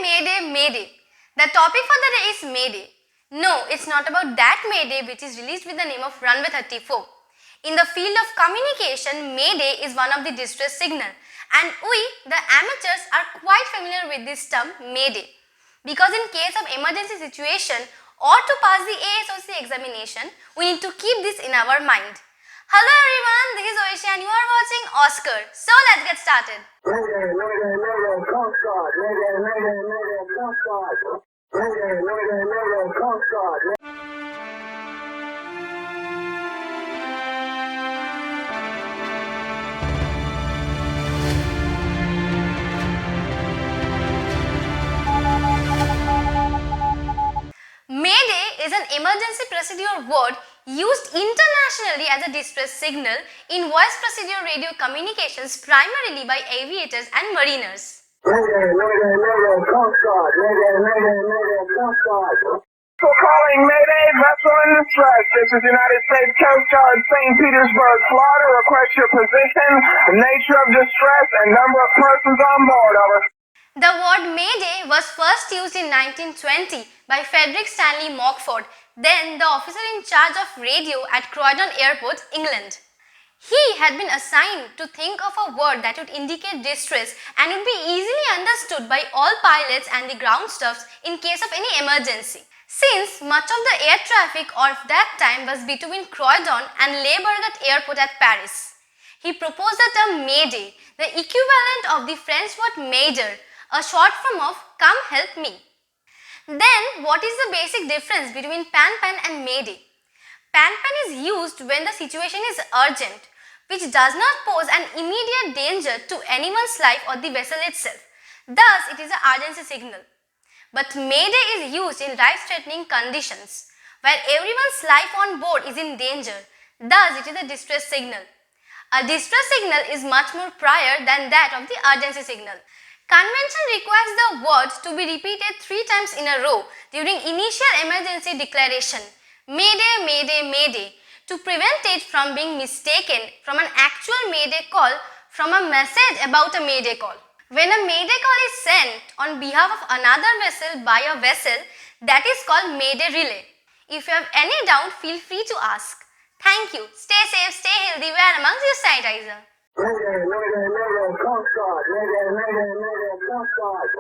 Mayday Mayday. The topic for the day is Mayday. No, it's not about that Mayday which is released with the name of Runway 34. In the field of communication, Mayday is one of the distress signal, and we, the amateurs, are quite familiar with this term Mayday, because in case of emergency situation or to pass the ASOC examination, we need to keep this in our mind. Hello everyone, this is Aishi and you are watching Oscar. So let's get started. Mayday, Mayday, Mayday, Coast Guard. Mayday, Mayday, Mayday, Coast Guard. Mayday, Mayday, Mayday, Coast Guard. Mayday is an emergency procedure word used internationally as a distress signal in voice procedure radio communications primarily by aviators and mariners. Mayday, Mayday, Mayday, Coast Guard. Mayday, Mayday, Mayday, Coast Guard. For calling Mayday, vessel in distress. This is United States Coast Guard, St. Petersburg, Florida. Request your position, nature of distress, and number of persons on board. Over. The word Mayday was first used in 1920 by Frederick Stanley Mockford, then the officer in charge of radio at Croydon Airport, England. He had been assigned to think of a word that would indicate distress and would be easily understood by all pilots and the ground staffs in case of any emergency. Since much of the air traffic of that time was between Croydon and Le Bourget Airport at Paris, he proposed the term Mayday, the equivalent of the French word Mayday, a short form of "come help me." Then, what is the basic difference between panpan and Mayday? Panpan is used when the situation is urgent, which does not pose an immediate danger to anyone's life or the vessel itself. Thus, it is an urgency signal. But Mayday is used in life-threatening conditions, where everyone's life on board is in danger. Thus, it is a distress signal. A distress signal is much more prior than that of the urgency signal. Convention requires the word to be repeated 3 times in a row during initial emergency declaration, Mayday, Mayday, Mayday, to prevent it from being mistaken from an actual Mayday call from a message about a Mayday call. When a Mayday call is sent on behalf of another vessel by a vessel, that is called Mayday relay. If you have any doubt, feel free to ask. Thank you. Stay safe, stay healthy, wear a mask, use sanitizer. Mayday, Mayday, Mayday, Coast Guard. Mayday, Mayday, Mayday, Coast Guard.